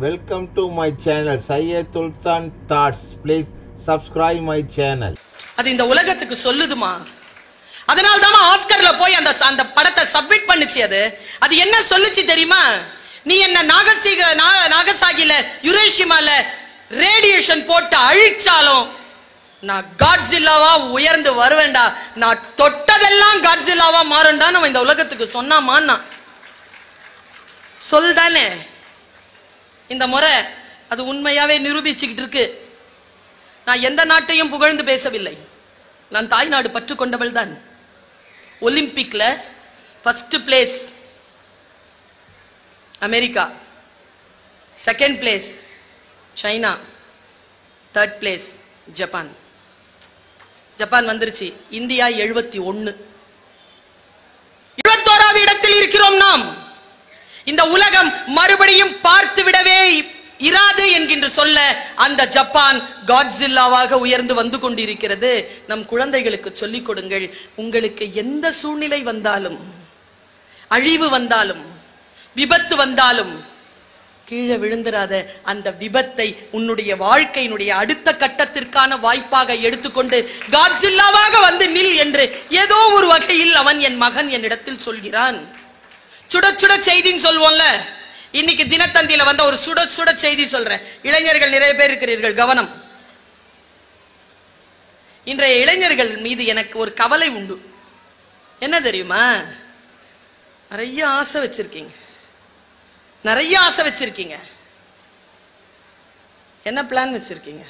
Welcome to my channel Syed Sultan Thoughts. Please subscribe my channel. அது இந்த உலகத்துக்கு சொல்லுதுமா. அதனால தான் ஆஸ்கர்ல போய் அந்த படத்தை சப்மிட் பண்ணுச்சு. அது என்ன சொல்லுச்சு தெரியுமா? நீ என்ன நாகசாகில யுரேஷிமால ரேடியேஷன் போட்டு அழிச்சாலும் நான் காட்ஸில்லாவா உயர்ந்து வருவேண்டா, நான் தொட்டதெல்லாம் காட்ஸில்லாவா மாறுண்டா நம்ம இந்த உலகத்துக்கு சொன்னாமா. சொல்தானே இந்த முறை அது உண்மையாவே நிரூபிச்சுக்கிட்டு இருக்கு. நான் எந்த நாட்டையும் புகழ்ந்து பேசவில்லை. நான் தாய்நாடு பற்று கொண்டவள் தான். ஒலிம்பிக்ல first place America, second place China, third place Japan. Japan வந்துருச்சு. இந்தியா 71, 71வது இடத்தில் இருக்கிறோம் நாம். இந்த உலகம் மறுபடியும் பார்த்து விடவே இராது என்கின்ற சொல்ல அந்த ஜப்பான் காட்ஸில்லாவாக உயர்ந்து வந்து கொண்டிருக்கிறது. நம் குழந்தைகளுக்கு சொல்லிக் கொடுங்கள். உங்களுக்கு எந்த சூழ்நிலை வந்தாலும், அழிவு வந்தாலும், விபத்து வந்தாலும் கீழே விழுந்துராத. அந்த விபத்தை உன்னுடைய வாழ்க்கையினுடைய அடுத்த கட்டத்திற்கான வாய்ப்பாக எடுத்துக்கொண்டு காட்ஸில்லாவாக வந்து நில் என்று ஏதோ ஒரு வகையில் அவன் என் மகன் என்னிடத்தில் சொல்கிறான். சுட சுட செய்தின்னு சொல்லுவோம்ல. இன்னைக்கு தினத்தந்தியில வந்த ஒரு சுட சுட செய்தி சொல்றேன். இளைஞர்கள் நிறைய பேர் இருக்கிறீர்கள், கவனம். இன்றைய இளைஞர்கள் மீது எனக்கு ஒரு கவலை உண்டு. என்ன தெரியுமா? நிறைய ஆசை வச்சிருக்கீங்க, நிறைய ஆசை வச்சிருக்கீங்க. என்ன பிளான் வச்சிருக்கீங்க?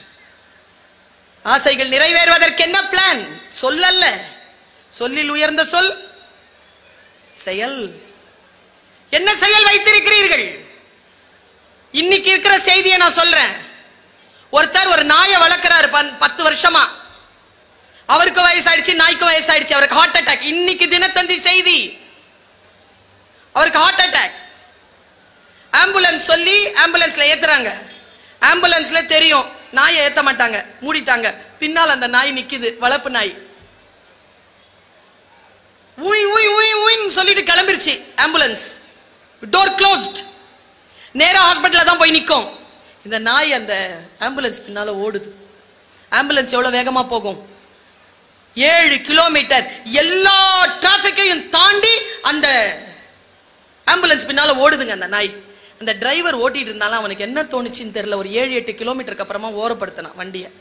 ஆசைகள் நிறைவேறுவதற்கு என்ன பிளான்? சொல்லல்ல. சொல்லில் உயர்ந்த சொல் செயல். என்ன செயல் வைத்திருக்கிறீர்கள்? இன்னைக்கு இருக்கிற செய்தியை நான் சொல்றேன். ஒருத்தர் ஒரு நாயை வளர்க்கிறாரு 10 வருஷமா. அவருக்கு வயசாயிடுச்சு, நாய்க்கு வயசாயிடுச்சு. அவருக்கு ஹார்ட் அட்டாக். இன்னைக்கு தினத்தந்தி செய்தி, அவருக்கு ஹார்ட் அட்டாக். ஆம்புலன்ஸ் சொல்லி ஆம்புலன்ஸ்ல ஏத்துறாங்க. ஆம்புலன்ஸ்ல தெரியும் நாயை ஏத்த மாட்டாங்க, மூடிட்டாங்க. பின்னால் அந்த நாய் நிக்குது, வளர்ப்பு நாய். ஊய் ஊய் ஊய் ஊயின்னு சொல்லிட்டு கிளம்பிருச்சு ஆம்புலன்ஸ். Door closed. நேரா ஹாஸ்பிட்டல்ல தான் போய் நிற்கும். இந்த நாய் அந்த ஆம்புலன்ஸ் பின்னால ஓடுது. ஆம்புலன்ஸ் எவ்வளவு வேகமா போகும்? 7 கிலோமீட்டர். எல்லா டிராபிக்கையும் தாண்டி அந்த ஆம்புலன்ஸ் பின்னால ஓடுதுங்க அந்த நாய். அந்த டிரைவர் ஓட்டிட்டு இருந்தாலும் அவனுக்கு என்ன தோணுச்சுன்னு தெரியல. ஒரு 7-8 கிலோமீட்டருக்கு அப்புறமா ஓரப்படுத்தினான் வண்டியை.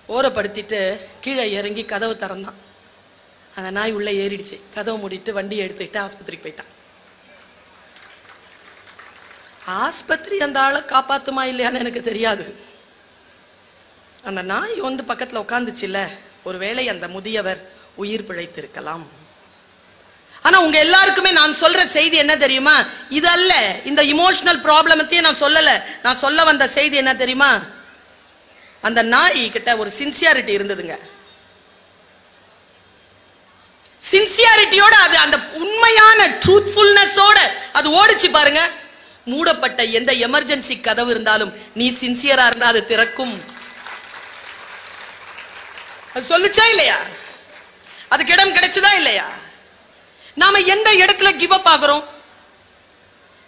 ஓரப்படுத்திட்டு கீழே இறங்கி கதவு திறந்தான். அந்த நாய் உள்ள ஏறிடுச்சு. கதவை மூடிட்டு வண்டியை எடுத்துக்கிட்டு ஆஸ்பத்திரிக்கு போயிட்டான். ஆஸ்பத்திரி அந்த ஆளை காப்பாத்துமா இல்லையான்னு எனக்கு தெரியாது. அந்த நாய் வந்து பக்கத்துல உட்காந்துச்சு இல்ல, ஒருவேளை அந்த முதியவர் உயிர் பிழைத்திருக்கலாம். ஆனா உங்க எல்லாருக்குமே நான் சொல்ற செய்தி என்ன தெரியுமா? இது அல்ல. இந்த இமோஷனல் ப்ராப்ளமத்தையே நான் சொல்லல. நான் சொல்ல வந்த செய்தி என்ன தெரியுமா? அந்த நாய் கிட்ட ஒரு சின்சியாரிட்டி இருந்ததுங்க. சின்சியாரிட்டியோட அது அந்த உண்மையான ட்ரூத்ஃபுல்னஸோட அது ஓடிச்சு பாருங்க. மூடப்பட்ட எந்த எமர்ஜென்சி கதவு இருந்தாலும் நீ சின்சியரா இருந்தா அது திறக்கும். அது சொல்லுச்சா இல்லையா? அதுக்கு இடம் கிடைச்சதா இல்லையா? நாம எந்த இடத்துல கிவ் அப் ஆகுறோம்?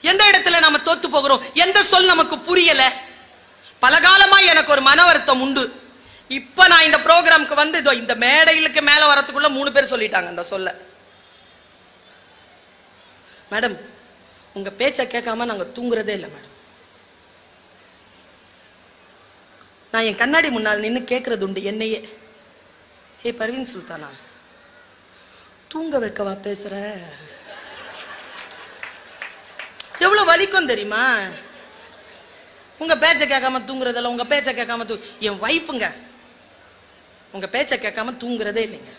எந்த இடத்துல நாம தோத்து போகிறோம்? எந்த சொல் நமக்கு புரியல? பல காலமா எனக்கு ஒரு மன வருத்தம் உண்டு. இப்ப நான் இந்த ப்ரோக்ராம்க்கு வந்து இந்த மேடைகளுக்கு மேல வரதுக்குள்ள 3 பேர் சொல்லிட்டாங்க அந்த சொல்ல. மேடம், உங்க பேச்ச கேட்காம நாங்க தூங்குறதே இல்லை மேடம். நான் என் கண்ணாடி முன்னால் நின்று கேட்கறது உண்டு என்னையே. ஹே பர்வீன் சுல்தானா, தூங்க வைக்கவா பேசுற? எவ்வளவு வலிக்கும் தெரியுமா? உங்க பேச்ச கேட்காம தூங்குறதில்ல. உங்க பேச்ச கேட்காம என் வைஃபுங்க உங்க பேச்ச கேட்காம தூங்குறதே இல்லைங்க.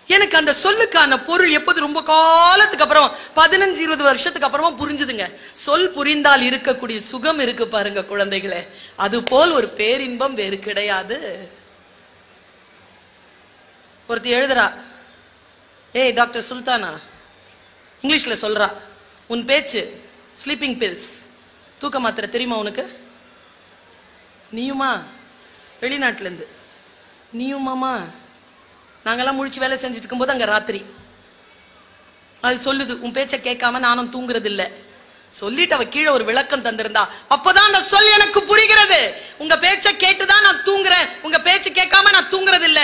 எனக்கு அந்த சொல்லுக்கான பொருள் எப்போது ரொம்ப காலத்துக்கு அப்புறம் 15-20 வருஷத்துக்கு அப்புறமா புரிஞ்சுதுங்க. சொல் புரிந்தால் இருக்கக்கூடிய சுகம் இருக்கு பாருங்க குழந்தைகளே, அது போல் ஒரு பேரின்பம் வேறு கிடையாது. ஒருத்தி எழுதுறா, ஏய் டாக்டர் சுல்தானா, இங்கிலீஷ்ல சொல்றா, உன் பேச்சு ஸ்லீப்பிங் பில்ஸ், தூக்க மாத்திரை தெரியுமா உனக்கு? நீயுமா? வெளிநாட்டுல இருந்து நீயுமாமா? நாங்கெல்லாம் முழிச்சு வேலை செஞ்சுட்டு இருக்கும்போது அங்க ராத்திரி அது சொல்லுது, உன் பேச்சை கேட்காம நானும் தூங்குறது இல்லை. சொல்லிட்டு அவ கீழே ஒரு விளக்கம் தந்திருந்தா அப்பதான் அந்த சொல் எனக்கு புரிகிறது. உங்க பேச்சை கேட்டுதான் நான் தூங்குறேன், உங்க பேச்சு கேட்காம நான் தூங்குறது இல்ல.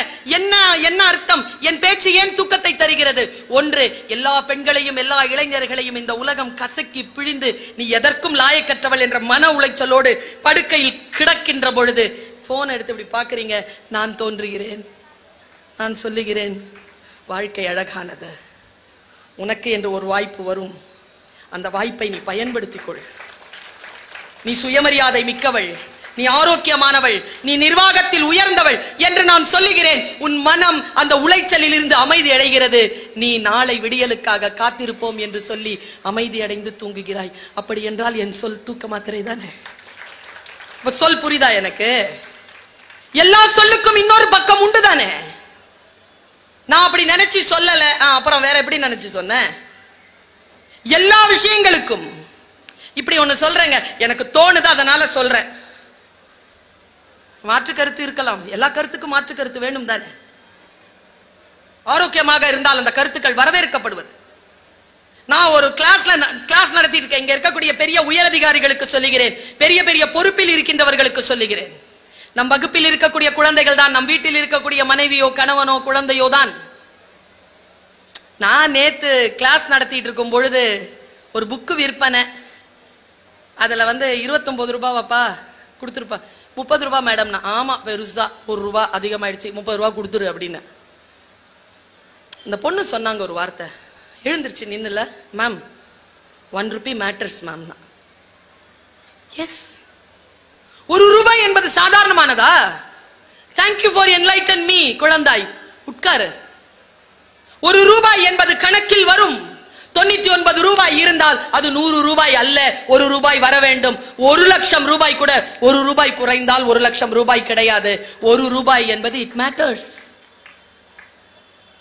என்ன அர்த்தம்? என் பேச்சு ஏன் தூக்கத்தை தருகிறது? ஒன்று, எல்லா பெண்களையும் எல்லா இளைஞர்களையும் இந்த உலகம் கசக்கி பிழிந்து நீ எதற்கும் லாயக்கற்றவள் என்ற மன உளைச்சலோடு படுக்கையில் கிடக்கின்ற பொழுது போன் எடுத்து இப்படி பாக்குறீங்க. நான் தோன்றுகிறேன், நான் சொல்லுகிறேன், வாழ்க்கை அழகானது. உனக்கு என்று ஒரு வாய்ப்பு வரும். அந்த வாய்ப்பை நீ பயன்படுத்திக் கொள். நீ சுயமரியாதை மிக்கவள், நீ ஆரோக்கியமானவள், நீ நிர்வாகத்தில் உயர்ந்தவள் என்று நான் சொல்லுகிறேன். உன் மனம் அந்த உளைச்சலில் இருந்து அமைதி அடைகிறது. நீ நாளை விடியலுக்காக காத்திருப்போம் என்று சொல்லி அமைதி அடைந்து தூங்குகிறாய். அப்படி என்றால் என் சொல் தூக்க மாத்திரை தானே? சொல் புரியுதா எனக்கு? எல்லா சொல்லுக்கும் இன்னொரு பக்கம் உண்டு தானே? நான் அப்படி நினைச்சு சொல்லல, அப்புறம் வேற எப்படி நினைச்சு சொன்னேன்? எல்லா விஷயங்களுக்கும் இப்படி ஒண்ணு சொல்றேங்க, எனக்கு தோணுது அதனால சொல்றேன். மாற்று கருத்து இருக்கலாம், எல்லா கருத்துக்கும் மாற்று கருத்து வேண்டும் தானே? ஆரோக்கியமாக இருந்தால் அந்த கருத்துக்கள் வரவேற்கப்படுவது. நான் ஒரு கிளாஸ் நடத்திட்டு இருக்கேன். இங்க இருக்கக்கூடிய பெரிய உயரதிகாரிகளுக்கு சொல்லுகிறேன், பெரிய பெரிய பொறுப்பில் இருக்கின்றவர்களுக்கு சொல்லுகிறேன். நம் வகுப்பில் இருக்கக்கூடிய குழந்தைகள் தான் நம் வீட்டில் இருக்கக்கூடிய மனைவியோ கணவனோ குழந்தையோ தான். நான் நேத்து கிளாஸ் நடத்திட்டு இருக்கும் பொழுது ஒரு புக்கு விற்பனை, அதுல 29 ரூபாவாப்பா கொடுத்துருப்பா. 30 ரூபாய் மேடம்னா, ஆமா பெருசா 1 ரூபா அதிகமாயிடுச்சு, 30 ரூபா கொடுத்துரு அப்படின்னு. இந்த பொண்ணு சொன்னாங்க ஒரு வார்த்தை, எழுந்திருச்சு நின்னுல, ma'am 1 rupee matters ma'am. Yes, 1 ரூபாய் என்பது சாதாரணமானதா? Thank you for enlighten me. குழந்தாய் உட்காரு. 1 ரூபாய் என்பது கணக்கில் வரும். 99 ரூபாய் இருந்தால் அது 100 ரூபாய் அல்ல, 1 ரூபாய் வர வேண்டும். 1 லட்சம் ரூபாய் கூட 1 ரூபாய் குறைந்தால் 1 லட்சம் ரூபாய் கிடையாது. 1 ரூபாய் என்பது இட் மேட்டர்ஸ்.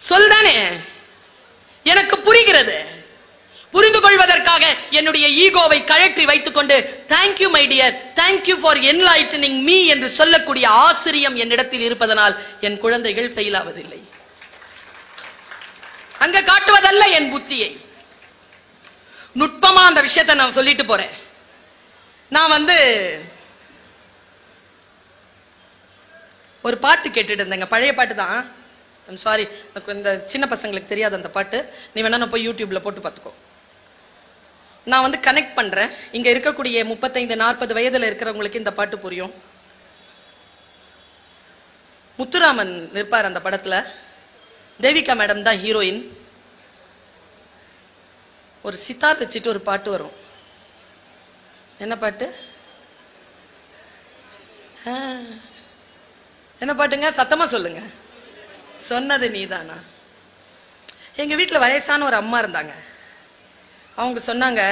சொல்தானே? எனக்கு புரிகிறது. புரிந்து கொள்வதற்காக என்னுடைய ஈகோவை கழற்றி வைத்துக் கொண்டு thank you my dear, thank you for enlightening me என்று சொல்லக்கூடிய ஆசிரியம் என்னிடத்தில் இருப்பதனால் என் குழந்தைகள் ஃபெயில் ஆவதில்லை. அங்க காட்டுவதல்ல என் புத்தியை. நுட்பமா அந்த விஷயத்தை நான் சொல்லிட்டு போறேன். நான் ஒரு பாட்டு கேட்டுட்டு இருந்தேங்க, பழைய பாட்டு தான். சாரி, இந்த சின்ன பசங்களுக்கு தெரியாது அந்த பாட்டு. நீ வேணா நான் போய் யூடியூப்ல போட்டு பார்த்துக்கோ. நான் கனெக்ட் பண்றேன். இங்க இருக்கக்கூடிய 35-40 வயதுல இருக்கிறவங்களுக்கு இந்த பாட்டு புரியும். முத்துராமன் நிற்பார் அந்த படத்துல, தேவிகா மேடம் தான் ஹீரோயின். ஒரு சித்தார் வச்சுட்டு ஒரு பாட்டு வரும். என்ன பாட்டு? என்ன பாட்டுங்க? சத்தமா சொல்லுங்க. சொன்னது நீதானா? எங்க வீட்டுல வயசான ஒரு அம்மா இருந்தாங்க. அவங்க சொன்னாங்க,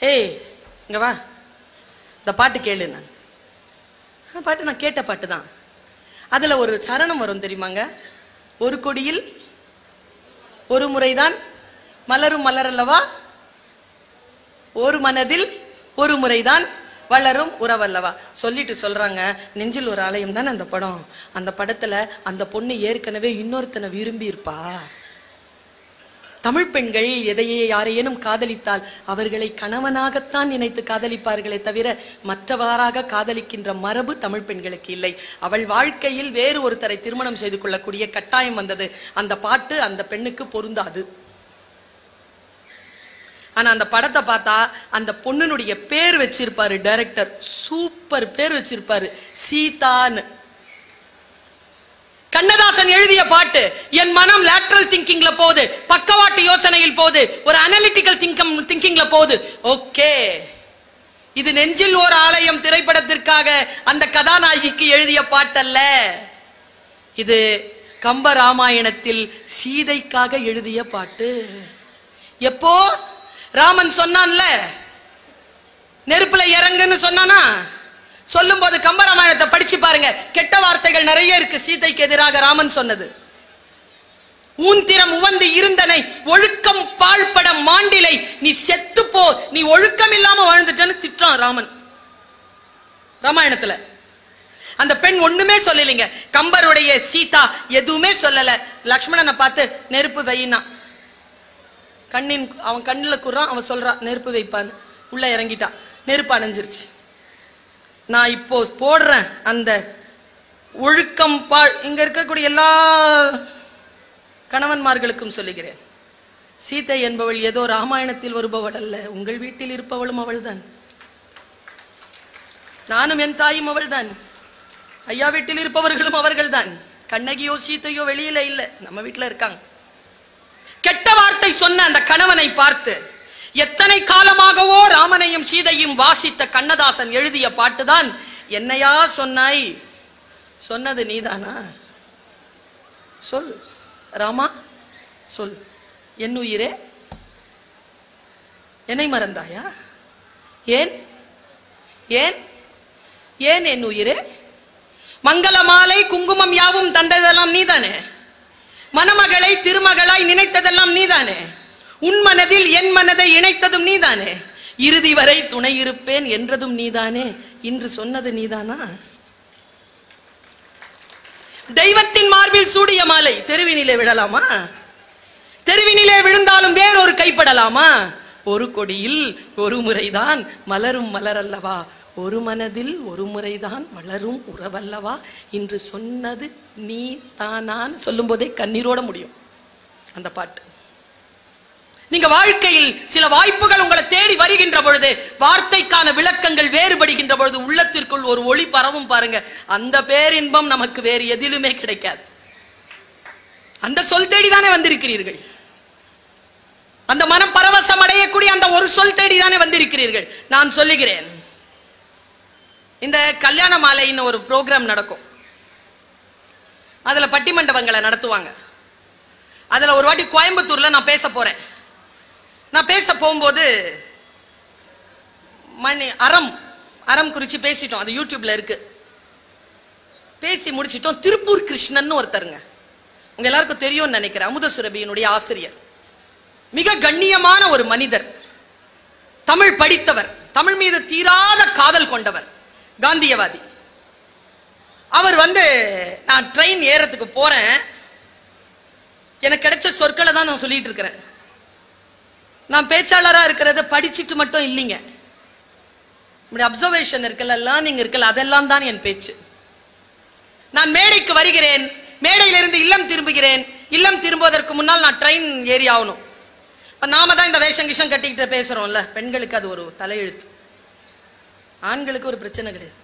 ஏய் இங்க வா, இந்த பாட்டு கேளு. நான் பாட்டு நான் கேட்ட பாட்டு தான். அதுல ஒரு சரணம் வரும் தெரியுமாங்க? ஒரு கொடியில் ஒரு முறைதான் மலரும் மலரல்லவா, ஒரு மனதில் ஒரு முறைதான் வளரும் உறவல்லவா. சொல்லிட்டு சொல்றாங்க, நெஞ்சில் ஒரு ஆலயம் தானே அந்த படம். அந்த படத்துல அந்த பொண்ணு ஏற்கனவே இன்னொருத்தனை விரும்பி இருப்பா. தமிழ் பெண்கள் எதையே யாரையேனும் காதலித்தால் அவர்களை கணவனாகத்தான் நினைத்து காதலிப்பார்களே தவிர மற்றவாறாக காதலிக்கின்ற மரபு தமிழ் பெண்களுக்கு இல்லை. அவள் வாழ்க்கையில் வேறு ஒருத்தரை திருமணம் செய்து கொள்ளக்கூடிய கட்டாயம் வந்தது. அந்த பாட்டு அந்த பெண்ணுக்கு பொருந்தாது. ஆனா அந்த படத்தை பார்த்தா அந்த பொண்ணுடைய பேர் வச்சிருப்பாரு டைரக்டர், சூப்பர் பேர் வச்சிருப்பாரு, சீதான்னு. கண்ணதாசன் எழுதிய பாட்டு. என் மனம் லேட்டரல் திங்கிங்ல போகுது, பக்கவாட்டு யோசனையில் போகுது, ஒரு அனலிட்டிக்கல் திங்கிங்ல போகுது. ஓகே, இது நெஞ்சில் ஒரு ஆலயம் திரைப்படத்திற்காக அந்த கதாநாயகிக்கு எழுதிய பாட்டல்ல. இது கம்ப ராமாயணத்தில் சீதைக்காக எழுதிய பாட்டு. எப்போ ராமன் சொன்னான்ல, நெருப்புல இறங்குன்னு சொன்னானா, சொல்லும் போது கம்பராமாயணத்தை படிச்சு பாருங்க, கெட்ட வார்த்தைகள் நிறைய இருக்கு. சீதைக்கு எதிராக ராமன் சொன்னது, ஊந்திரம் உவந்து இருந்தனை ஒழுக்கம் பாழ்பட மாண்டிலை, நீ செத்து போ, நீ ஒழுக்கம் இல்லாம வாழ்ந்துட்டன்னு திட்டான் ராமன் ராமாயணத்துல. அந்த பெண் ஒண்ணுமே சொல்லலைங்க. கம்பருடைய சீதா எதுவுமே சொல்லல. லக்ஷ்மணனை பார்த்து நெருப்பு வையினா, அவன் கண்ணில் குறான். அவன் சொல்றான் நெருப்பு வைப்பான்னு. உள்ள இறங்கிட்டான். நெருப்பு அணைஞ்சிருச்சு. நான் இப்போ போடுறேன் அந்த ஒழுக்கம் இங்க இருக்கக்கூடிய எல்லா கணவன்மார்களுக்கும் சொல்லுகிறேன். சீதை என்பவள் ஏதோ ராமாயணத்தில் வருபவள் அல்ல. உங்கள் வீட்டில் இருப்பவளும் அவள்தான். நானும் என் தாயும் அவள்தான். ஐயா வீட்டில் இருப்பவர்களும் அவர்கள் தான். கண்ணகியோ சீதையோ வெளியில இல்ல, நம்ம வீட்டுல இருக்காங்க. கெட்ட வார்த்தை சொன்ன அந்த கணவனை பார்த்து எத்தனை காலமாகவோ ராமனையும் சீதையும் வாசித்த கண்ணதாசன் எழுதிய பாட்டுதான் என்னையா சொன்னாய், சொன்னது நீதானா, சொல் ராமா சொல், என் உயிரே என்னை மறந்தாயா, ஏன் ஏன் ஏன் என் உயிரே, மங்கள மாலை குங்குமம் யாவும் தந்ததெல்லாம் நீதானே, மணமகளை திருமகளாய் நினைத்ததெல்லாம் நீதானே, உன் மனதில் என் மனதை இணைத்ததும் நீதானே, இறுதி வரை துணை இருப்பேன் என்றதும் நீதானே, இன்று சொன்னது நீதானா. தெய்வத்தின் மார்பில் சூடிய மாலை தெருவினிலே விழலாமா, தெருவினிலே விழுந்தாலும் வேறொரு கைப்படலாமா, ஒரு கொடியில் ஒரு முறைதான் மலரும் மலரல்லவா, ஒரு மனதில் ஒரு முறைதான் வளரும் உறவல்லவா, இன்று சொன்னது நீ தானான்னு சொல்லும் போதே கண்ணீரோட முடியும் அந்த பாட்டு. நீங்க வாழ்க்கையில் சில வாய்ப்புகள் உங்களை தேடி வருகின்ற பொழுது, வார்த்தைக்கான விளக்கங்கள் வேறுபடுகின்ற பொழுது உள்ளத்திற்குள் ஒரு ஒளி பரவும் பாருங்க. அந்த பேரின்பம் நமக்கு வேறு எதிலுமே கிடைக்காது. அந்த சொல் தேடிதானே வந்திருக்கிறீர்கள். அந்த மனம் பரவசம் அடையக்கூடிய அந்த ஒரு சொல் தேடிதானே வந்திருக்கிறீர்கள். நான் சொல்லுகிறேன், இந்த கல்யாண மாலைன்னு ஒரு ப்ரோக்ராம் நடக்கும். அதுல பட்டிமண்டபங்களை நடத்துவாங்க. அதுல ஒரு வாட்டி கோயம்புத்தூர்ல நான் பேச போறேன். நான் பேச போகும்போது அறம் குறிச்சு பேசிட்டோம். அது யூடியூப்ல இருக்கு. பேசி முடிச்சிட்டோம். திருப்பூர் கிருஷ்ணன் ஒருத்தருங்க, உங்க எல்லாருக்கும் தெரியும்னு நினைக்கிறேன். அமுத சுரபியினுடைய ஆசிரியர், மிக கண்ணியமான ஒரு மனிதர், தமிழ் படித்தவர், தமிழ் மீது தீராத காதல் கொண்டவர், காந்தியவாதி. அவர் நான் ட்ரெயின் ஏறதுக்கு போறேன். எனக்கு கிடைச்ச சொற்களை தான் நான் சொல்லிட்டு இருக்கிறேன். நான் பேச்சாளரா இருக்கிறத படிச்சுட்டு மட்டும் இல்லைங்க. அப்சர்வேஷன் இருக்குல்ல, லேர்னிங் இருக்குல்ல, அதெல்லாம் தான் என் பேச்சு. நான் மேடைக்கு வருகிறேன், மேடையிலிருந்து இல்லம் திரும்புகிறேன். இல்லம் திரும்புவதற்கு முன்னால் நான் ட்ரெயின் ஏறி ஆகணும். நாம தான் இந்த வேஷம் கிஷம் கட்டிக்கிட்டு பேசுறோம்ல, பெண்களுக்கு அது ஒரு தலையெழுத்து. ஆண்களுக்கு ஒரு பிரச்சனை கிடையாது.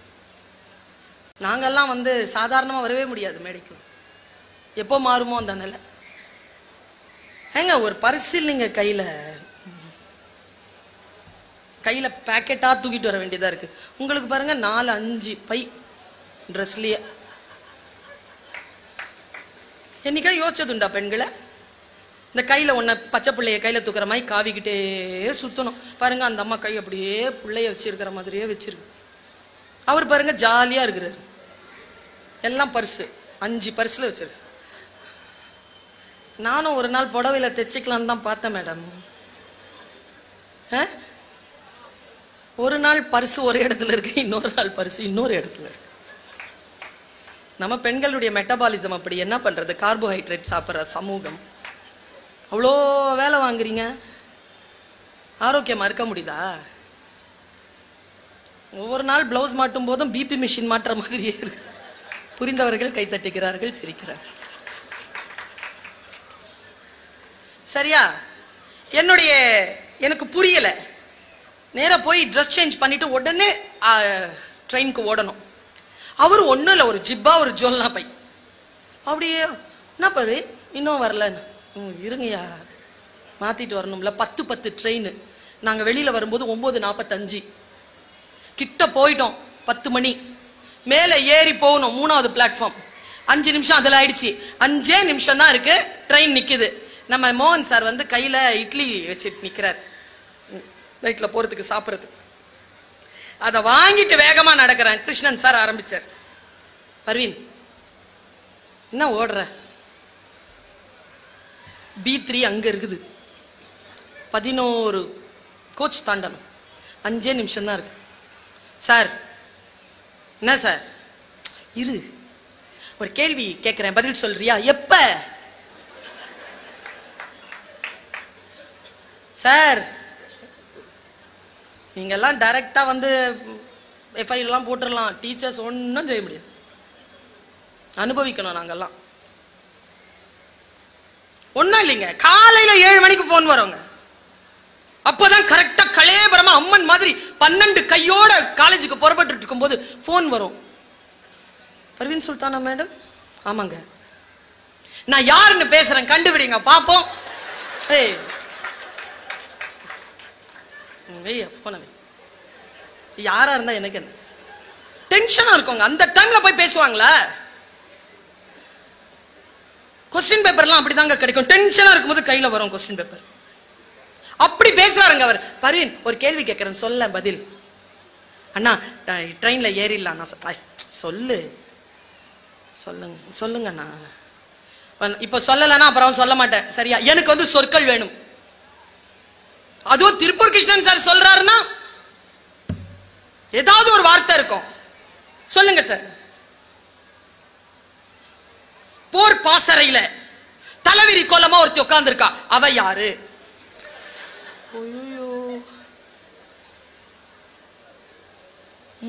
நாங்கெல்லாம் சாதாரணமா வரவே முடியாது மேடைக்கு. எப்போ மாறுமோ அந்த நிலை. ஏங்க ஒரு பரிசில் நீங்க கையில பேக்கெட்டா தூக்கிட்டு வர வேண்டியதா இருக்கு. உங்களுக்கு பாருங்க 4-5 பை ட்ரெஸ்லயே. என்னைக்கா யோசிச்சதுண்டா பெண்களை? இந்த கையில ஒன்ன பச்சை பிள்ளைய கையில தூக்குற மாதிரி காவிக்கிட்டே சுத்தணும். பாருங்க அந்த அம்மா கை அப்படியே பிள்ளைய வச்சிருக்கிற மாதிரியே வச்சிருக்கு. அவர் பாருங்க ஜாலியா இருக்கிறார். எல்லாம் பர்சு, 5 பர்ஸ்ல வச்சிருக்கு. நானும் ஒரு நாள் புடவையில தைச்சிக்கலான்னு தான் பார்த்தேன் மேடம். ஒரு நாள் பரிசு ஒரு இடத்துல இருக்கு, இன்னொரு நாள் பரிசு இன்னொரு இடத்துல இருக்கு. நம்ம பெண்களுடைய மெட்டபாலிசம் அப்படி. என்ன பண்றது? கார்போஹைட்ரேட் சாப்பிட்ற சமூகம். அவ்வளோ வேலை வாங்குறீங்க, ஆரோக்கியமா இருக்க முடியுதா? ஒவ்வொரு நாள் பிளவுஸ் மாட்டும் போதும் பிபி மிஷின் மாற்ற மாதிரியே இருக்கு. புரிந்தவர்கள் கைத்தட்டுகிறார்கள், சிரிக்கிறார்கள். சரியா? எனக்கு புரியல. நேரா போய் ட்ரெஸ் சேஞ்ச் பண்ணிட்டு உடனே ட்ரெயினுக்கு ஓடணும். அவர் ஒன்றும் இல்லை, ஒரு ஜிப்பா ஒரு ஜோல்னா பை அப்படியே. என்ன பாரு இன்னும் வரல? இருங்கய்யா மாத்திட்டு வரணும்ல. 10 ட்ரெயின். நாங்கள் வெளியில வரும்போது 9:45 கிட்ட போயிட்டோம். 10 மணி மேலே ஏறி போகணும் 3வது பிளாட்ஃபார்ம். 5 நிமிஷம் அதில் ஆயிடுச்சு. 5 நிமிஷம் தான் இருக்கு, ட்ரெயின் நிக்குது. நம்ம மோகன் சார் கையில இட்லி வச்சுட்டு நிக்கிறார், நைட்ல போறதுக்கு சாப்பிட்றதுக்கு. அதை வாங்கிட்டு வேகமா நடக்கிறேன். கிருஷ்ணன் சார் ஆரம்பிச்சார், பர்வீன் என்ன ஓடுற? B3 அங்க இருக்குது, 11 கோச் தாண்டணும், 5 நிமிஷம் தான் இருக்கு. சார் என்ன சார்? இரு, ஒரு கேள்வி கேட்கிறேன், பதில் சொல்றியா? எப்ப? சார் நீங்கெல்லாம் டைரக்டா வந்து எஃப்ஐஆர் எல்லாம் போட்டுடலாம், டீச்சர்ஸ் ஒன்றும் செய்ய முடியாது, அனுபவிக்கணும். நாங்கெல்லாம் ஒன்றும் இல்லைங்க. காலையில 7 மணிக்கு போன் வருங்க, அப்போதான் கரெக்டா கலேபரமா அம்மன் மாதிரி 12 கையோட காலேஜுக்கு புறப்பட்டு இருக்கும் போது போன் வரும். பர்வீன் சுல்தானா மேடம்? ஆமாங்க. நான் யாருன்னு பேசுறேன், கண்டுபிடிங்க பாப்போம். யாரா இருந்தா எனக்கு என்ன டென்ஷனா இருக்குங்க. அந்த டைம்ல போய் பேசுவாங்களா? கொஸ்டின் பேப்பர்லாம் அப்படிதாங்க கிடைக்கும். டென்ஷனா இருக்கும்போது கையில வரும் கொஸ்டின் பேப்பர். அப்படி பேசுறாருங்க அவர். பர்வீன் ஒரு கேள்வி கேட்கறேன், சொல்ல பதில். அண்ணா ட்ரெயின்ல ஏறிடலாம். சொல்லு சொல்லுங்க சொல்லுங்கண்ணா. இப்ப சொல்லலன்னா அப்புறம் சொல்ல மாட்டேன், சரியா? எனக்கு வந்து சொற்கள் வேணும். அதுவும் திருப்பூர் கிருஷ்ணன் சார் சொல்றாருன்னா ஏதாவது ஒரு வார்த்தை இருக்கும். சொல்லுங்க சார். போர் பாசறையில தலைவிரி கோலமா ஒருத்தி உட்கார்ந்து இருக்கா, அவ யாரு?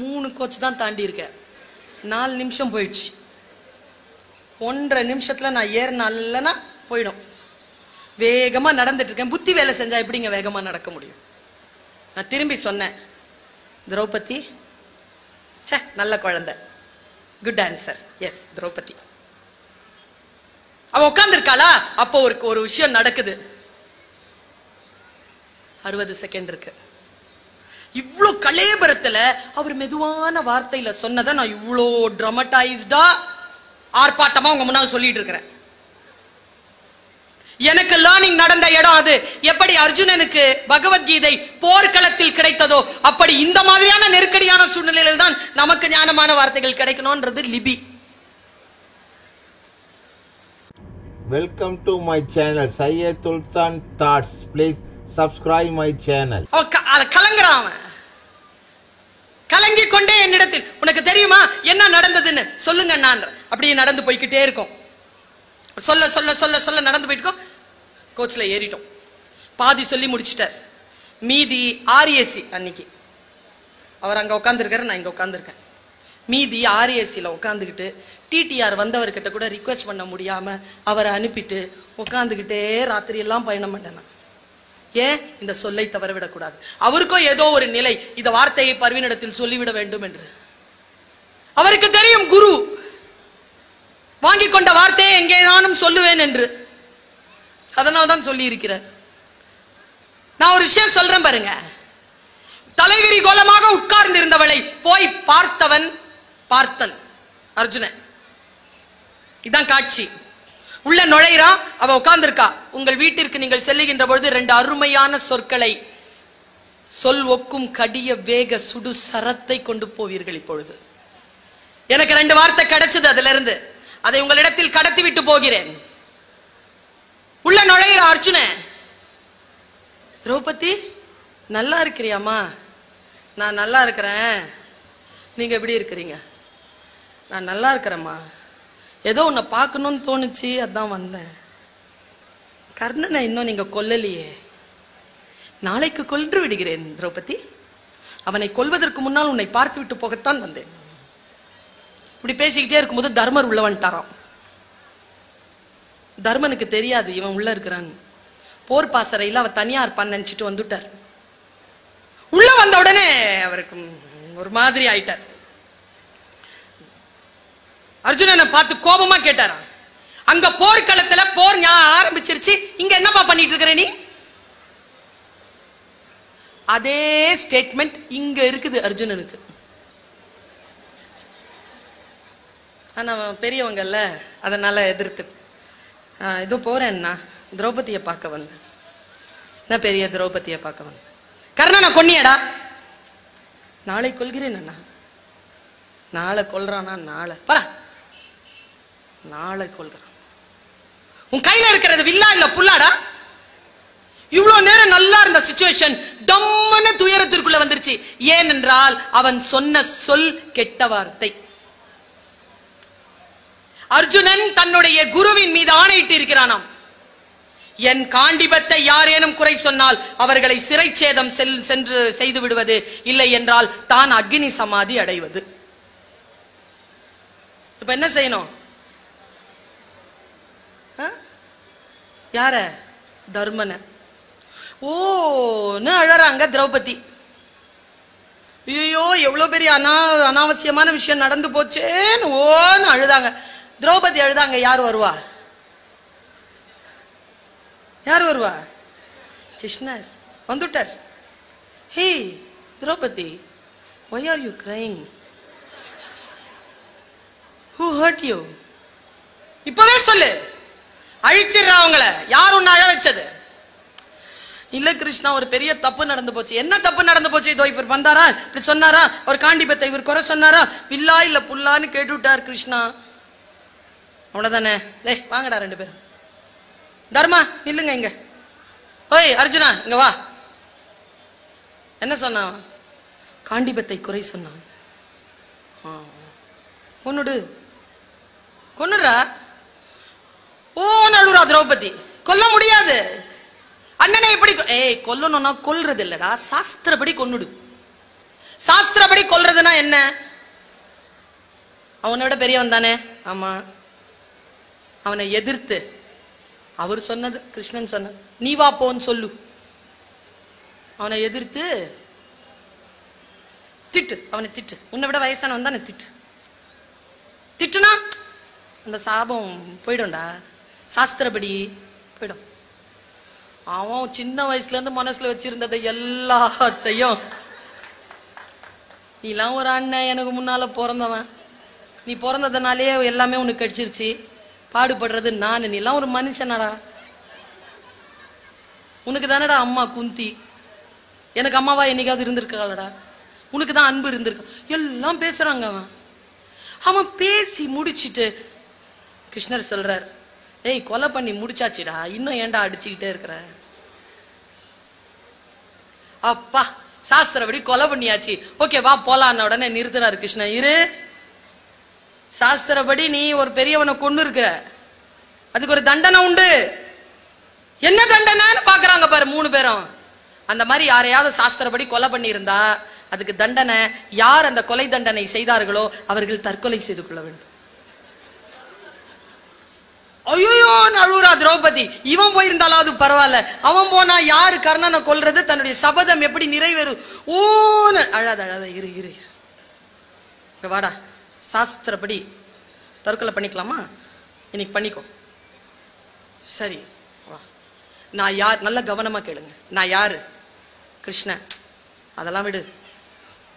3 கோச் தான் தாண்டி இருக்க, 4 நிமிஷம் போயிடுச்சு. 1.5 நிமிஷத்துல நான் ஏறினா போயிடும். வேகமா நடந்துட்டு இருக்கேன். புத்தி வேலை செஞ்சா எப்படிங்க வேகமா நடக்க முடியும்? நான் திரும்பி சொன்னேன், திரௌபதி. நல்ல குழந்தை, குட் ஆன்சர், எஸ் திரௌபதி. அவ உட்கார்ந்து இருக்காளா? அப்போ ஒரு விஷயம் நடக்குது. 60 செகண்ட் இருக்கு. இவ்வளோ கலேபரத்துல அவர் மெதுவான வார்த்தையில சொன்னதை நான் இவ்வளோ டிராமடைஸ்டா ஆர்ப்பாட்டமா உங்க முன்னால் சொல்லிட்டு இருக்கிறேன். எனக்கு லேர்னிங் நடந்த இடம் அது. எப்படி அர்ஜுனனுக்கு பகவத்கீதை போர்க்களத்தில் கிடைத்ததோ அப்படி இந்த மாதிரியான நெருக்கடியான சூழ்நிலையில் தான் நமக்கு ஞானமான வார்த்தைகள் கிடைக்கணும்ன்றது லிபி. Welcome to my channel, Syed Sultan Thoughts. Please subscribe my channel. கலங்குறான், கலங்கி கொண்டே என்னிடத்தில் உனக்கு தெரியுமா என்ன நடந்ததுன்னு சொல்லுங்க. நான் அப்படியே நடந்து போய்கிட்டே இருக்கோம். சொல்ல சொல்ல சொல்ல சொல்ல நடந்து போயிட்டோம். கோச்ல ஏறிட்டோம். பாதி சொல்லி முடிச்சிட்டார். மீதி ஆர்ஏசி. அன்னைக்கு அவர் அங்க உட்காந்துருக்காரு, நான் இங்க உட்காந்துருக்கேன். மீதி ஆர்ஏசியில உட்காந்துக்கிட்டு டிடிஆர் வந்தவர்கிட்ட கூட ரிக்வெஸ்ட் பண்ண முடியாம அவரை அனுப்பிட்டு உட்காந்துக்கிட்டே ராத்திரி எல்லாம் பயணம் பண்ணேன். ஏன்? இந்த சொல்லை தவற விடக்கூடாது. அவருக்கும் ஏதோ ஒரு நிலை, இந்த வார்த்தையை பர்வீனிடத்தில் சொல்லிவிட வேண்டும் என்று. அவருக்கு தெரியும் குரு வாங்கி கொண்ட வார்த்தையை எங்கே நானும் சொல்லுவேன் என்று. அதனால்தான் சொல்லி இருக்கிறார். நான் ஒரு விஷயம் சொல்றேன் பாருங்க. தலைவிரி கோலமாக உட்கார்ந்து இருந்தவளை போய் பார்த்தவன் பார்த்தன் அர்ஜுனன். இதான் காட்சி. உள்ள நுழைறான், அவ உட்கார்ந்து இருக்கா. உங்கள் வீட்டிற்கு நீங்கள் செல்லுகின்ற பொழுது 2 அருமையான சொற்களை, சொல் ஒக்கும் கடிய வேக சுடு சரத்தை கொண்டு போவீர்கள். இப்பொழுது எனக்கு 2 வார்த்தை கிடைச்சது, அதுல இருந்து அதை உங்களிடத்தில் கடத்தி விட்டு போகிறேன். உள்ள நுழைகிற அர்ஜுன, திரௌபதி நல்லா இருக்கிறியாமா? நான் நல்லா இருக்கிறேன். நீங்க எப்படி இருக்கிறீங்க? நான் நல்லா இருக்கிறேம்மா. ஏதோ உன்னை பார்க்கணும்னு தோணுச்சு, அதான் வந்தேன். கர்ணனை இன்னும் நீங்க கொல்லலையே, நாளைக்கு கொன்று விடுகிறேன் திரௌபதி. அவனை கொல்வதற்கு முன்னால் உன்னை பார்த்து விட்டு போகத்தான் வந்தேன். இப்படி பேசிக்கிட்டே இருக்கும்போது தர்மர் உள்ள வந்துட்டாராம். தர்மனுக்கு தெரியாது இவன் உள்ள இருக்கிறான். போர் பாசறையில் அவ தனியா இருப்பான்னு நினைச்சிட்டு வந்துட்டார். உள்ள வந்த உடனே அவருக்கு ஒரு மாதிரி ஆயிட்டார். அர்ஜுனனை பார்த்து கோபமா கேட்டாரா, அங்க போர்க்களத்துல போர் ஆரம்பிச்சிருச்சு, இங்க என்னப்பா பண்ணிட்டு இருக்கிற நீ? அதே ஸ்டேட்மெண்ட் இங்க இருக்குது அர்ஜுனனுக்கு. ஆனா பெரியவங்கல்ல, அதனால எதிர்த்து இதோ போறேன்னா திரௌபதியை பார்க்க வந்தேன். நான் பெரிய திரௌபதியை பார்க்க வந்தேன். கர்ணனை கொன்னியடா? நாளை கொல்கிறேன் அண்ணா. நாளை கொல்றானா? நாளை கொல்கிறான். உன் கையில இருக்கிறது வில்லா இல்ல புல்லாடா? இவ்வளவு நேரம் நல்லா இருந்த சிச்சுவேஷன் டம்மன துயரத்திற்குள்ள வந்துருச்சு. ஏனென்றால் அவன் சொன்ன சொல் கெட்ட வார்த்தை. அர்ஜுனன் தன்னுடைய குருவின் மீது ஆணையிட்டு இருக்கிறானாம், என் காண்டிபத்தை யாரேனும் குறை சொன்னால் அவர்களை சிறைச்சேதம் சென்று செய்து விடுவது, இல்லை என்றால் தான் அக்னி சமாதி அடைவது. இப்ப என்ன செய்யணும்? யார? தர்மன. ஓன்னு அழறாங்க திரௌபதி. ஐயோ எவ்வளவு பெரிய அனாவசியமான விஷயம் நடந்து போச்சேன்னு ஓன்னு அழுதாங்க. திரௌபதி அழுதாங்க. யார் வருவா? யார் வருவா? கிருஷ்ணர் வந்துட்டார். ஹே Draupadi, why are you crying? Who hurt you? இப்பவே சொல்லு, அழிச்சிடுற அவங்கள. யார் உன்னை அழ வச்சது? இல்ல கிருஷ்ணா, ஒரு பெரிய தப்பு நடந்து போச்சு. என்ன தப்பு நடந்து போச்சு? இதோ இவர் வந்தாரா, இப்படி சொன்னாரா, ஒரு காண்டிபத்தை இவர் குறை சொன்னாரா, வில்லா இல்ல புல்லான்னு கேட்டுவிட்டார் கிருஷ்ணா. அவ்வளவுதானே? வாங்கடா ரெண்டு பேரும். தர்மா இல்லுங்க இங்க. ஓய் அர்ஜுனா இங்க வா. என்ன சொன்னான்? காண்டிபத்தை குறை சொன்னான். கொன்னுடு, கொன்னுடுறா. ஓ நடுறா திரௌபதி. கொல்ல முடியாது. அண்ணனை எப்படி கொல்லணும்னா கொல்றது இல்லடா, சாஸ்திரப்படி கொன்னுடு. சாஸ்திரப்படி கொல்றதுன்னா என்ன? அவனோட பெரியவன் தானே. ஆமா, அவனை எதிர்த்து அவர் சொன்னது, கிருஷ்ணன் சொன்ன நீ வா போன்னு சொல்லு. அவனை எதிர்த்து திட்டு, அவனை திட்டு. உன்னை விட வயசானவன் தானே, திட்டு. திட்டுனா அந்த சாபம் போயிடும்டா, சாஸ்திரப்படி போயிடும். அவன் சின்ன வயசுல இருந்து மனசுல வச்சிருந்ததை எல்லாத்தையும், நீலாம் ஒரு அண்ணன், எனக்கு முன்னால பிறந்தவன், நீ பிறந்ததுனாலே எல்லாமே உனக்கு கிடைச்சிருச்சு, பாடுபடுறது நான், நீலாம் ஒரு மனுஷனடா. உனக்கு தானடா அம்மா குந்தி, எனக்கு அம்மாவா என்னைக்காவது இருந்திருக்கிறாளடா, உனக்கு தான் அன்பு இருந்திருக்கு. எல்லாம் பேசுறாங்க. அவன் பேசி முடிச்சிட்டு கிருஷ்ணர் சொல்றார், ஏய் கொலை பண்ணி முடிச்சாச்சுடா, இன்னும் ஏன்டா அடிச்சுக்கிட்டே இருக்கிற? அப்பா சாஸ்திரப்படி கொலை பண்ணியாச்சு, ஓகே வா போலான்னு உடனே நிறுத்துறாரு கிருஷ்ணன். இரு, சாஸ்திரப்படி நீ ஒரு பெரியவனை கொண்டு இருக்க, அதுக்கு ஒரு தண்டனை உண்டு. என்ன தண்டனைன்னு பாக்குறாங்க பாரு மூணு பேரும். அந்த மாதிரி யாரையாவது சாஸ்திரப்படி கொலை பண்ணி இருந்தா அதுக்கு தண்டனை, யார் அந்த கொலை தண்டனை செய்தார்களோ அவர்கள் தற்கொலை செய்து கொள்ள வேண்டும். ஐயோ அழுறா திரௌபதி. இவன் போயிருந்தாலாவது பரவாயில்ல, அவன் போனா யாரு கர்ணனை கொல்றது, தன்னுடைய சபதம் எப்படி நிறைவேறும்? ஓன்னு அழாத அழாத. இரு இரு இரு, வாடா. சாஸ்திரப்படி தற்கொலை பண்ணிக்கலாமா? இன்னைக்கு பண்ணிக்கோ. சரி வா. நான் யார்? நல்ல கவனமா கேளுங்க. நான் யாரு? கிருஷ்ணன். அதெல்லாம் விடு,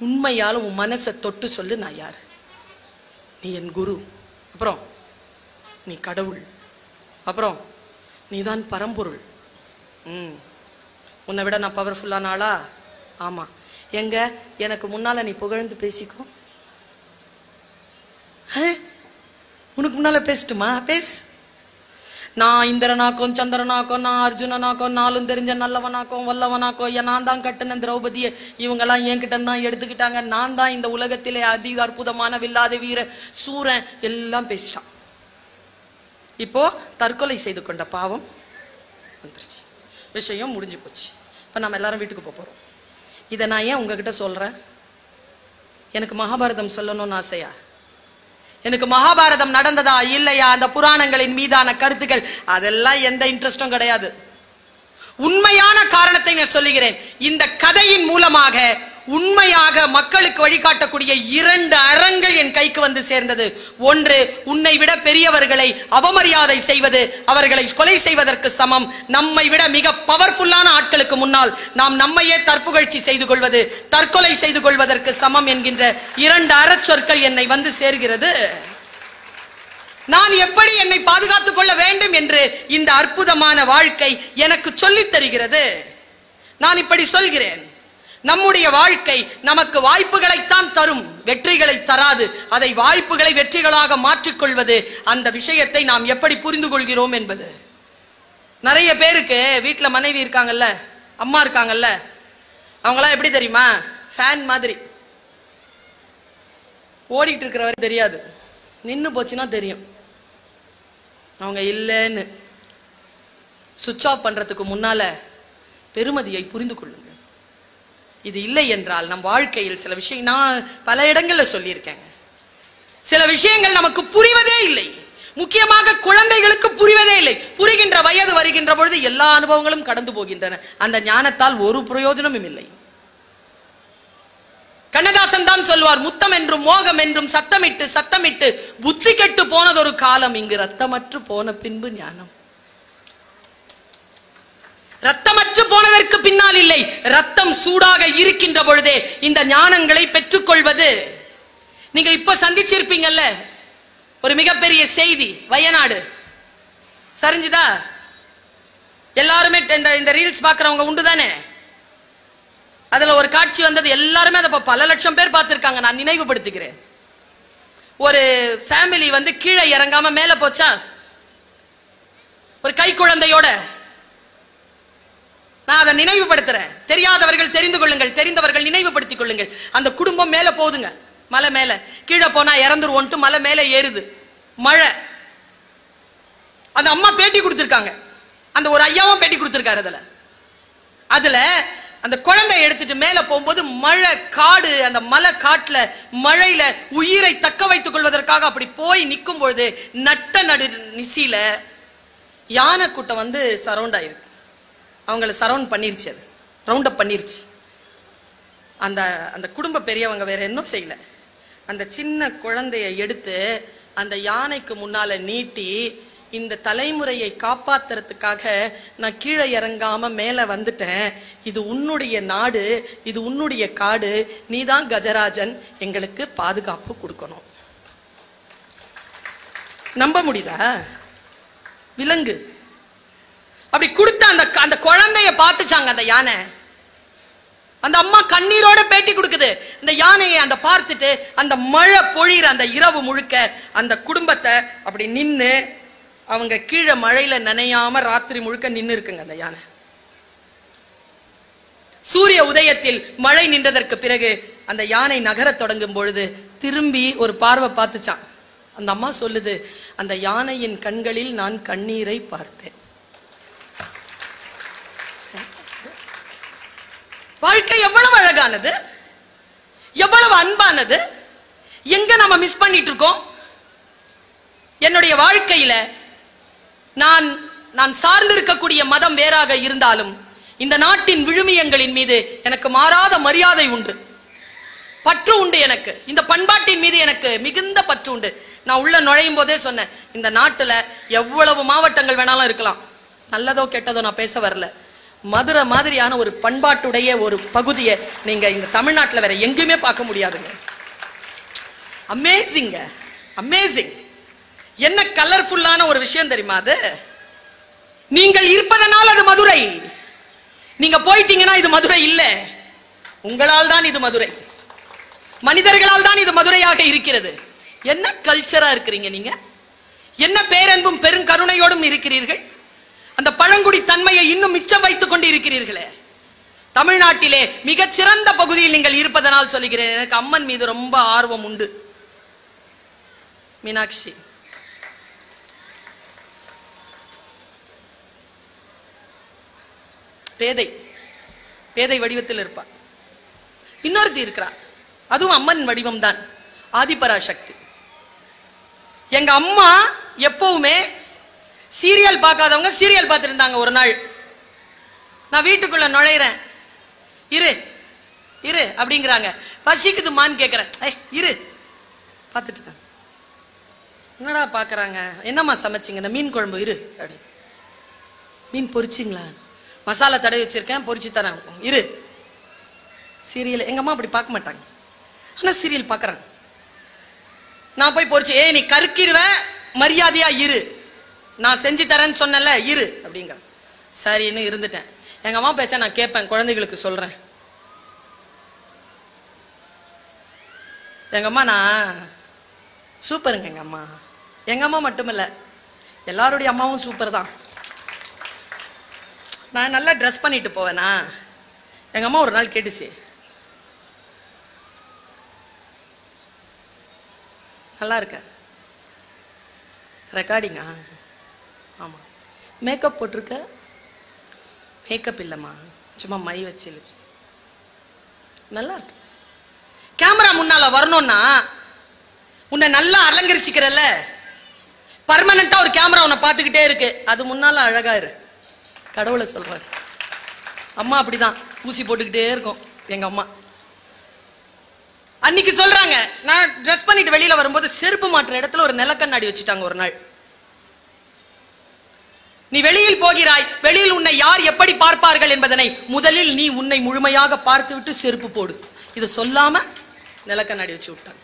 உண்மையால உன் மனசை தொட்டு சொல்லு. நான் யாரு? நீ என் குரு, அப்புறம் நீ கடவுள், அப்புறம் நீதான் பரம்பொருள். உன்னை விட நான் பவர்ஃபுல்லான ஆளா? ஆமா. எங்க எனக்கு முன்னால நீ புகழ்ந்து பேசிக்கோ. உனக்கு முன்னால பேசட்டுமா? பேசு. நான் இந்திரனாக்கும் சந்திரனாக்கும், நான் அர்ஜுனனாக்கும், நாளும் தெரிஞ்ச நல்லவனாக்கும் வல்லவனாக்கும், நான் தான் கட்டின திரௌபதியை இவங்கெல்லாம் என்கிட்ட தான் எடுத்துக்கிட்டாங்க, நான் தான் இந்த உலகத்திலே அதிக அற்புதமான வில்லாத வீர சூரன், எல்லாம் பேசிட்டான். இப்போ தற்கொலை செய்து கொண்ட பாவம் வந்துருச்சு, விஷயம் முடிஞ்சு போச்சு. இப்போ நம்ம எல்லாரும் வீட்டுக்கு போறோம். இதை நான் ஏன் உங்ககிட்ட சொல்றேன்? எனக்கு மகாபாரதம் சொல்லணும்னு ஆசையா? எனக்கு மகாபாரதம் நடந்ததா இல்லையா, அந்த புராணங்களின் மீதான கருத்துக்கள், அதெல்லாம் எந்த இன்ட்ரெஸ்டும் கிடையாது. உண்மையான காரணத்தை நான் சொல்லுகிறேன். இந்த கதையின் மூலமாக உண்மையாக மக்களுக்கு வழிகாட்டக்கூடிய 2 அறங்கள் என் கைக்கு வந்து சேர்ந்தது. ஒன்று, உன்னை விட பெரியவர்களை அவமரியாதை செய்வது அவர்களை கொலை செய்வதற்கு சமம். நம்மை விட மிக பவர்ஃபுல்லான ஆட்களுக்கு முன்னால் நாம் நம்மையே தற்புகழ்ச்சி செய்து கொள்வது தற்கொலை செய்து கொள்வதற்கு சமம் என்கின்ற 2 அறச்சொற்கள் என்னை வந்து சேர்கிறது. நான் எப்படி என்னை பாதுகாத்துக் கொள்ள வேண்டும் என்று இந்த அற்புதமான வாழ்க்கை எனக்கு சொல்லித் தருகிறது. நான் இப்படி சொல்கிறேன், நம்முடைய வாழ்க்கை நமக்கு வாய்ப்புகளைத்தான் தரும், வெற்றிகளை தராது. அதை வாய்ப்புகளை வெற்றிகளாக மாற்றிக்கொள்வது, அந்த விஷயத்தை நாம் எப்படி புரிந்து கொள்கிறோம் என்பது. நிறைய பேருக்கு வீட்டுல மனைவி இருக்காங்கல்ல, அம்மா இருக்காங்கல்ல, அவங்களாம் எப்படி தெரியுமா? ஃபேன் மாதிரி. ஓடிட்டு இருக்கிறவரை தெரியாது, நின்னு போச்சுன்னா தெரியும் அவங்க இல்லைன்னு. சுவிட்ச் ஆஃப் பண்றதுக்கு முன்னால பெருமதியை புரிந்து கொள்ளுங்கள். இது இல்லை என்றால் நம் வாழ்க்கையில் சில விஷயம், நான் பல இடங்கள்ல சொல்லியிருக்கேன், சில விஷயங்கள் நமக்கு புரிவதே இல்லை. முக்கியமாக குழந்தைகளுக்கு புரிவதே இல்லை. புரிகின்ற வயது வருகின்ற பொழுது எல்லா அனுபவங்களும் கடந்து போகின்றன. அந்த ஞானத்தால் ஒரு பிரயோஜனமும் இல்லை. கண்ணதாசன் தான் சொல்வார், முத்தம் என்றும் மோகம் என்றும் சத்தமிட்டு சத்தமிட்டு புத்தி கெட்டு போனதொரு காலம், இங்கு ரத்தமற்று போன பின்பு ஞானம். ரத்தமற்று போனதற்கு பின்னால் இல்லை, ரத்தம் சூடாக இருக்கின்ற பொழுதே இந்த ஞானங்களை பெற்றுக்கொள்வது. நீங்க இப்ப சந்திச்சிருப்பீங்கல்ல ஒரு மிகப்பெரிய செய்தி, வயநாடு சரிஞ்சுதா? எல்லாருமே இந்த ரீல்ஸ் பாக்குறவங்க உண்டு தானே? அதுல ஒரு காட்சி வந்தது, எல்லாருமே அதை பல லட்சம் பேர் பார்த்திருக்காங்க. நான் நினைவுபடுத்துகிறேன். ஒரு ஃபேமிலி வந்து கீழே இறங்காம மேல போச்சா, ஒரு கை குழந்தையோட. நான் அதை நினைவுபடுத்துறேன். தெரியாதவர்கள் தெரிந்து கொள்ளுங்கள், தெரிந்தவர்கள் நினைவுபடுத்திக் கொள்ளுங்கள். அந்த குடும்பம் மேல போகுதுங்க, மலை மேல. கீழே போனா இறந்துருவோன்ட்டு மலை மேல ஏறுது, மழை. அந்த அம்மா பேட்டி கொடுத்திருக்காங்க, அந்த ஒரு ஐயாவும் பேட்டி கொடுத்திருக்காரு. அதுல அந்த குழந்தையை எடுத்துட்டு மேல போகும்போது மழை, காடு, அந்த மலை காட்டுல மழையில உயிரை தக்க வைத்துக் கொள்வதற்காக அப்படி போய் நிற்கும் பொழுது நட்ட நடு நிசில யானை கூட்டம் வந்து சரௌண்ட் ஆயிருக்கு. அவங்கள சரௌண்ட் பண்ணிருச்சு, அது ரவுண்ட் அப் பண்ணிருச்சு. அந்த அந்த குடும்ப பெரியவங்க வேற என்ன செய்யல, அந்த சின்ன குழந்தைய எடுத்து அந்த யானைக்கு முன்னால நீட்டி, இந்த தலைமுறையை காப்பாத்துறதுக்காக நான் கீழே இறங்காம மேல வந்துட்டேன், இது உன்னுடைய நாடு, இது உன்னுடைய காடு, நீதான் கஜராஜன், எங்களுக்கு பாதுகாப்பு கொடுக்கணும். நம்ப முடியுதா? விலங்கு அப்படி கொடுத்த அந்த குழந்தைய பார்த்துச்சாங்க அந்த யானை. அந்த அம்மா கண்ணீரோட பேட்டி கொடுக்குது. அந்த யானையை அந்த பார்த்துட்டு, அந்த மழை பொழிற அந்த இரவு முழுக்க அந்த குடும்பத்தை அப்படி நின்று, அவங்க கீழே மழையில நனையாம ராத்திரி முழுக்க நின்று இருக்குங்க அந்த யானை. சூரிய உதயத்தில் மழை நின்றதற்கு பிறகு அந்த யானை நகர தொடங்கும் பொழுது திரும்பி ஒரு பார்வை பார்த்துச்சான். அந்த அம்மா சொல்லுது, அந்த யானையின் கண்களில் நான் கண்ணீரை பார்த்தேன். வாழ்க்கை எவ்வளவு அழகானது, எவ்வளவு அன்பானது. எங்க நம்ம மிஸ் பண்ணிட்டு இருக்கோம்? என்னுடைய வாழ்க்கையில நான் சார்ந்திருக்கக்கூடிய மதம் வேறாக இருந்தாலும் இந்த நாட்டின் விழுமியங்களின் மீது எனக்கு மாறாத மரியாதை உண்டு, பற்று உண்டு. எனக்கு இந்த பண்பாட்டின் மீது எனக்கு மிகுந்த பற்று உண்டு. நான் உள்ள நுழையும் போதே சொன்னேன், இந்த நாட்டுல எவ்வளவு மாவட்டங்கள் வேணாலும் இருக்கலாம், நல்லதோ கெட்டதோ நான் பேச வரல. மதுரை மாதிரியான ஒரு பண்பாட்டுடைய ஒரு பகுதியை நீங்க இந்த தமிழ்நாட்டில் வேற எங்கேயுமே பார்க்க முடியாதுங்க. Amazing, amazing. என்ன கலர்ஃபுல்லான ஒரு விஷயம் தெரியுமா? அது நீங்கள் இருப்பதனால் அது மதுரை. நீங்க போயிட்டீங்கன்னா இது மதுரை இல்ல. உங்களால் தான் இது மதுரை, மனிதர்களால் தான் இது மதுரையாக இருக்கிறது. என்ன கல்ச்சரா இருக்கிறீங்க நீங்க, என்ன பேரன்பும் பெருங்கருணையோடும் இருக்கிறீர்கள். அந்த பழங்குடி தன்மையை இன்னும் மிச்சம் வைத்துக் கொண்டு இருக்கிறீர்களே. தமிழ்நாட்டிலே மிகச் சிறந்த பகுதியில் நீங்கள் இருப்பதனால் சொல்லுகிறேன். எனக்கு அம்மன் மீது ரொம்ப ஆர்வம் உண்டு. மீனாட்சி பேதை வடிவத்தில் இருப்பார். இன்னொருத்தி இருக்கிறார், அதுவும் அம்மன் வடிவம் தான், ஆதிபராசக்தி. எங்க அம்மா எப்பவுமே சீரியல் பார்க்காதவங்க சீரியல் பார்த்துட்டு இருந்தாங்க. ஒரு நாள் நான் வீட்டுக்குள்ள நுழையிறேன், இரு இரு அப்படிங்கிறாங்க. பசிக்குதுமான்னு கேட்கிறேன், இரு பார்த்துட்டு இருக்காங்க. என்னடா பாக்குறாங்க, என்னம்மா சமைச்சிங்க? இந்த மீன் குழம்பு, இரு அப்படி. மீன் பொரிச்சிங்களா? மசாலா தடவி வச்சிருக்கேன், பொரிச்சு தரேன், இரு. சீரியல் எங்க அம்மா அப்படி பார்க்க மாட்டாங்க, ஆனா சீரியல் பார்க்கறாங்க. நான் போய் பொரிச்சு, நீ கருக்கிடுவ, மரியாதையா இரு, நான் செஞ்சு தரேன்னு சொன்னல, இரு அப்படிங்க. சரின்னு இருந்துட்டேன். எங்க அம்மா பேச்சா நான் கேட்பேன், குழந்தைகளுக்கு சொல்றேன். எங்க அம்மா நான் சூப்பருங்க. எங்க அம்மா மட்டும் இல்ல, எல்லாருடைய அம்மாவும் சூப்பர் தான். நான் நல்லா ட்ரெஸ் பண்ணிட்டு போவேனா. எங்க அம்மா ஒரு நாள் கேட்டுச்சு, நல்லா இருக்க, ரெக்கார்டிங்கா? ஆமா. மேக்கப் போட்டிருக்க, மேக்கப் இல்லம்மா, சும்மா மை வச்சு நல்லா இருக்கு. கேமரா முன்னால வரணும்னா உன்னை நல்லா அலங்கரிச்சுக்கிறல்ல, பர்மனண்டா ஒரு கேமரா உன்னை பார்த்துக்கிட்டே இருக்கு, அது முன்னால அழகா இரு. கடவுளை சொல்றாரு. அம்மா அப்படிதான் ஊசி போட்டுக்கிட்டே இருக்கும். எங்க அம்மா அன்னைக்கு சொல்றாங்க, நான் ட்ரெஸ் பண்ணிட்டு வெளியில வரும்போது செருப்பு மாற்ற இடத்துல ஒரு நிலக்கண்ணாடி வச்சுட்டாங்க ஒரு நாள். நீ வெளியில் போகிறாய், வெளியில் உன்னை யார் எப்படி பார்ப்பார்கள் என்பதனை முதலில் நீ உன்னை முழுமையாக பார்த்து விட்டு செருப்பு போடு. இதை சொல்லாம நிலக்கண்ணாடி வச்சு விட்டாங்க.